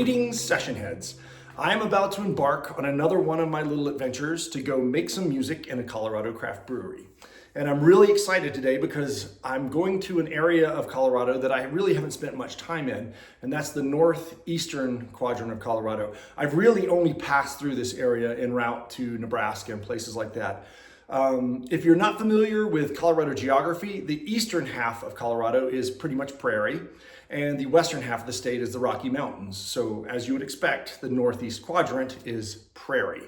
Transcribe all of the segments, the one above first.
Greetings, session heads. I am about to embark on another one of my little adventures to go make some music in a Colorado craft brewery. And I'm really excited today because I'm going to an area of Colorado that I really haven't spent much time in, and that's the northeastern quadrant of Colorado. I've really only passed through this area en route to Nebraska and places like that. If you're not familiar with Colorado geography, the eastern half of Colorado is pretty much prairie, and the western half of the state is the Rocky Mountains. So as you would expect, the northeast quadrant is prairie.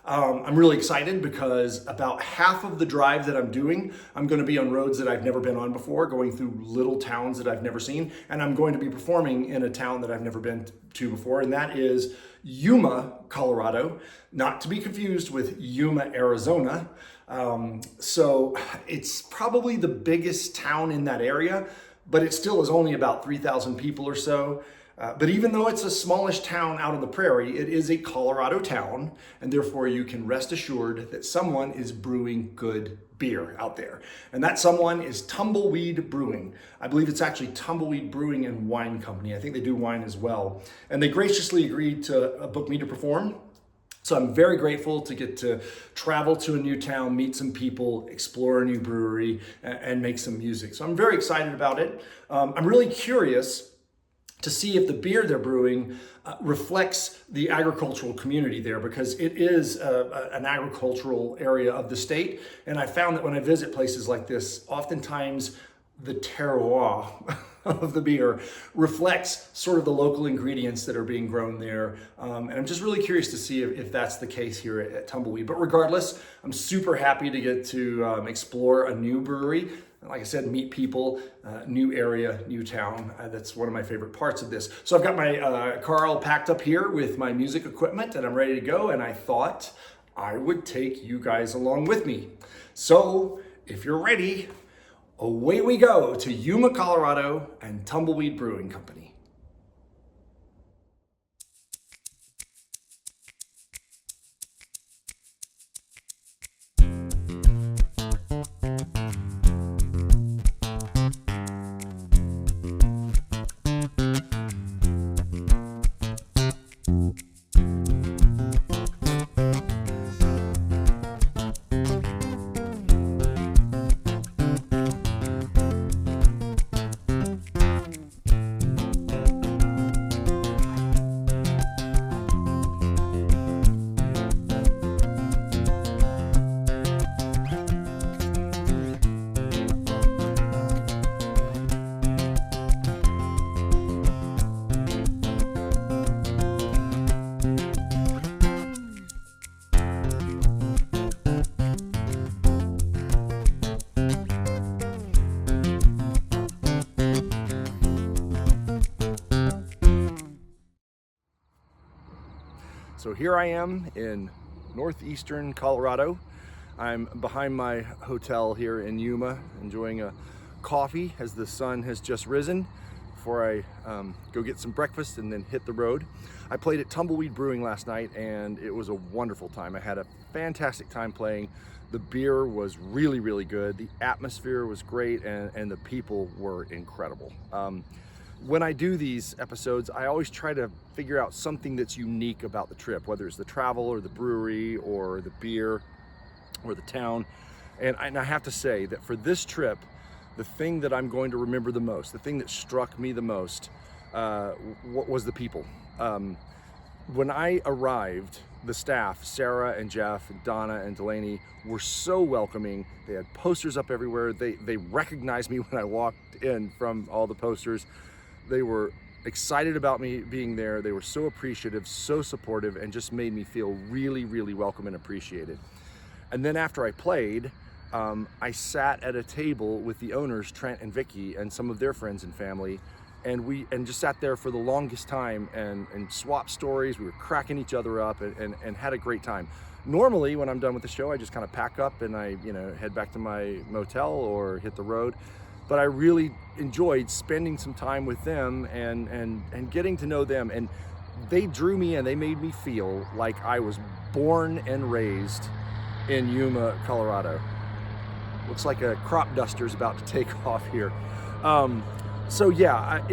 I'm really excited because about half of the drive that I'm doing, I'm going to be on roads that I've never been on before, going through little towns that I've never seen, and I'm going to be performing in a town that I've never been to before, and that is Yuma, Colorado, not to be confused with Yuma, Arizona. So it's probably the biggest town in that area, but it still is only about 3,000 people or so. But even though it's a smallish town out on the prairie, it is a Colorado town, and therefore you can rest assured that someone is brewing good beer out there. And that someone is Tumbleweed Brewing. I believe it's actually Tumbleweed Brewing and Wine Company. I think they do wine as well. And they graciously agreed to book me to perform. So I'm very grateful to get to travel to a new town, meet some people, explore a new brewery, and make some music. So I'm very excited about it. I'm really curious to see if the beer they're brewing reflects the agricultural community there, because it is an agricultural area of the state. And I found that when I visit places like this, oftentimes the terroir of the beer reflects sort of the local ingredients that are being grown there. And I'm just really curious to see if that's the case here at Tumbleweed. But regardless, I'm super happy to get to explore a new brewery. Like I said, meet people, new area, new town. That's one of my favorite parts of this. So I've got my car all packed up here with my music equipment, and I'm ready to go. And I thought I would take you guys along with me. So if you're ready, away we go to Yuma, Colorado and Tumbleweed Brewing Company. So here I am in northeastern Colorado. I'm behind my hotel here in Yuma, enjoying a coffee as the sun has just risen before I go get some breakfast and then hit the road. I played at Tumbleweed Brewing last night and it was a wonderful time. I had a fantastic time playing. The beer was really, really good. The atmosphere was great, and the people were incredible. When I do these episodes, I always try to figure out something that's unique about the trip, whether it's the travel or the brewery or the beer or the town. And I have to say that for this trip, the thing that I'm going to remember the most, the thing that struck me the most, was the people. When I arrived, the staff, Sarah and Jeff and Donna and Delaney, were so welcoming. They had posters up everywhere. They recognized me when I walked in from all the posters. They were excited about me being there. They were so appreciative, so supportive, and just made me feel really, really welcome and appreciated. And then after I played, I sat at a table with the owners, Trent and Vicky, and some of their friends and family, and just sat there for the longest time and swapped stories. We were cracking each other up and had a great time. Normally, when I'm done with the show, I just kind of pack up and I head back to my motel or hit the road. But I really enjoyed spending some time with them and getting to know them. And they drew me in. They made me feel like I was born and raised in Yuma, Colorado. Looks like a crop duster's about to take off here. So yeah,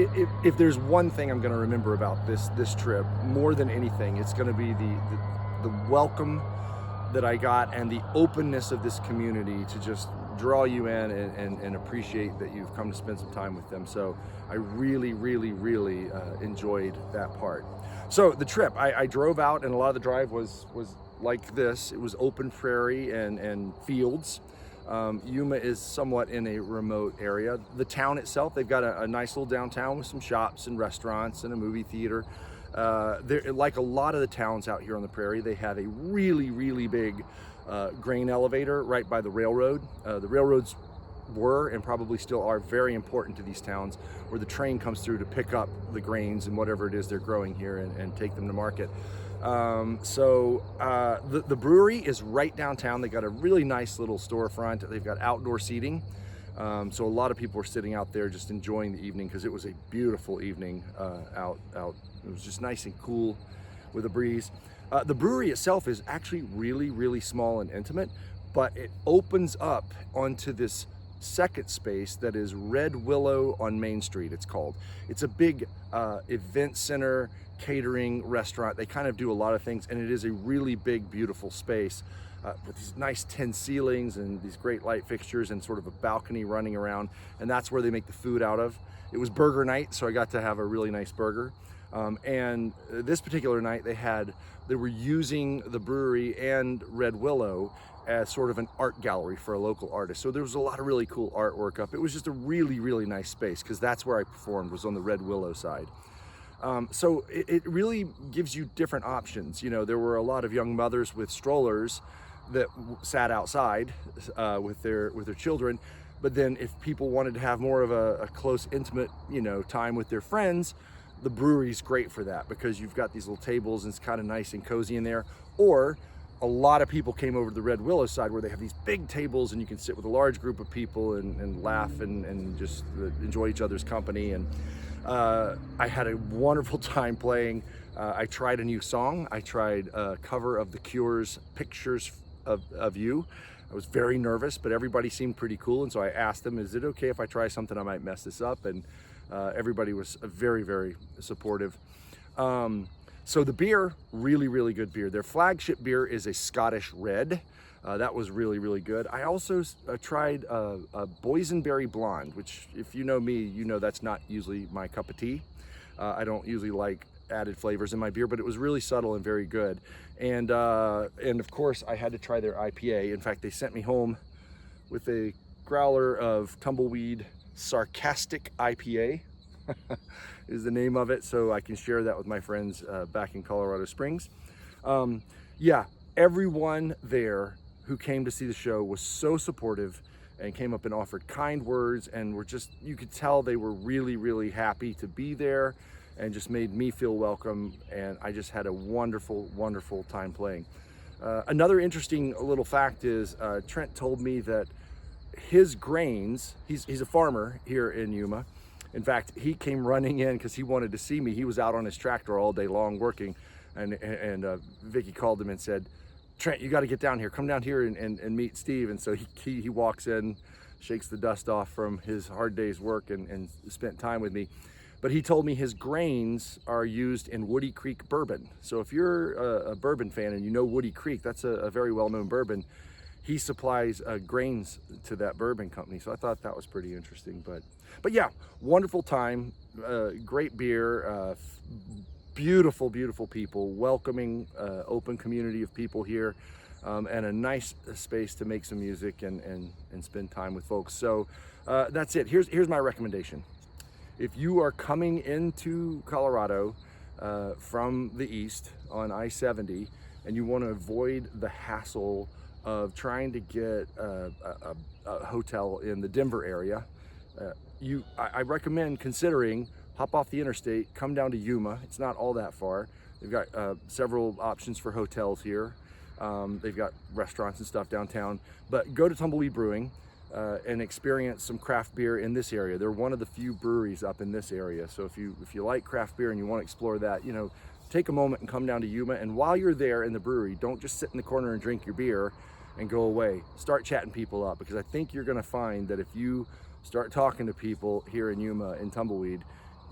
if there's one thing I'm going to remember about this trip more than anything, it's going to be the welcome that I got and the openness of this community to just draw you in and appreciate that you've come to spend some time with them. So I really enjoyed that part. So the trip, I drove out, and a lot of the drive was like this. It was open prairie and fields. Yuma is somewhat in a remote area. The town itself, they've got a nice little downtown with some shops and restaurants and a movie theater. Like a lot of the towns out here on the prairie, they have a really big grain elevator right by the railroad. The railroads were and probably still are very important to these towns, where the train comes through to pick up the grains and whatever it is they're growing here and take them to market. The brewery is right downtown. They got a really nice little storefront. They've got outdoor seating. So a lot of people were sitting out there just enjoying the evening, because it was a beautiful evening out. It was just nice and cool with a breeze. The brewery itself is actually really small and intimate, but it opens up onto this second space that is Red Willow on Main Street, it's called. It's a big event center, catering, restaurant. They kind of do a lot of things, and it is a really big, beautiful space with these nice tin ceilings and these great light fixtures and sort of a balcony running around, and that's where they make the food out of. It was burger night, so I got to have a really nice burger. And this particular night they were using the brewery and Red Willow as sort of an art gallery for a local artist. So there was a lot of really cool artwork up. It was just a really nice space, because that's where I performed, was on the Red Willow side. So it really gives you different options. You know, there were a lot of young mothers with strollers that sat outside with their children. But then if people wanted to have more of a close, intimate, time with their friends, the brewery's great for that, because you've got these little tables and it's kind of nice and cozy in there. Or a lot of people came over to the Red Willow side, where they have these big tables and you can sit with a large group of people and laugh and just enjoy each other's company. And I had a wonderful time playing. I tried a new song. I tried a cover of The Cure's Pictures of You. I was very nervous, but everybody seemed pretty cool. And so I asked them, is it okay if I try something? I might mess this up. And everybody was very supportive. So the beer, really good beer. Their flagship beer is a Scottish Red. That was really good. I also tried a boysenberry blonde, which, if you know me, you know that's not usually my cup of tea. I don't usually like added flavors in my beer, but it was really subtle and very good. And of course, I had to try their IPA. In fact, they sent me home with a growler of Tumbleweed Sarcastic IPA. Is the name of it, so I can share that with my friends back in Colorado Springs. Yeah, everyone there who came to see the show was so supportive and came up and offered kind words, and you could tell they were really happy to be there, and just made me feel welcome, and I just had a wonderful time playing. Another interesting little fact is Trent told me that his grains, he's a farmer here in Yuma. In fact, he came running in because he wanted to see me. He was out on his tractor all day long working, and Vicky called him and said, Trent, you got to get down here. Come down here and meet Steve. And so he walks in, shakes the dust off from his hard day's work, and spent time with me. But he told me his grains are used in Woody Creek bourbon. So if you're a bourbon fan and you know Woody Creek, that's a very well-known bourbon. He supplies grains to that bourbon company. So I thought that was pretty interesting. But yeah, wonderful time, great beer, beautiful people, welcoming, open community of people here, and a nice space to make some music and spend time with folks. So that's it. Here's my recommendation. If you are coming into Colorado from the east on I-70 and you want to avoid the hassle of trying to get a hotel in the Denver area, I recommend considering hop off the interstate, come down to Yuma. It's not all that far. They've got several options for hotels here. They've got restaurants and stuff downtown, but go to Tumbleweed Brewing and experience some craft beer in this area. They're one of the few breweries up in this area. So if you like craft beer and you want to explore that, take a moment and come down to Yuma. And while you're there in the brewery, don't just sit in the corner and drink your beer and go away. Start chatting people up, because I think you're going to find that if you start talking to people here in Yuma and Tumbleweed,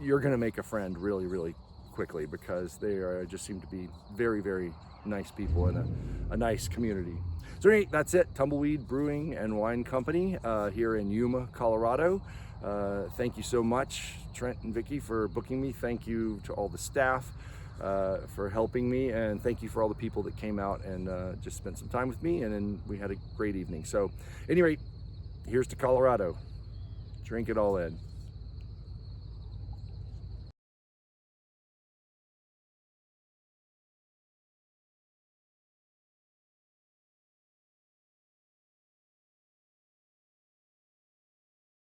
you're going to make a friend really, really quickly, because they just seem to be very, very nice people and a nice community. So anyway, that's it. Tumbleweed Brewing and Wine Company here in Yuma, Colorado. Thank you so much, Trent and Vicky, for booking me. Thank you to all the staff for helping me, and thank you for all the people that came out and just spent some time with me, and then we had a great evening. So, at any rate, here's to Colorado. Drink it all in.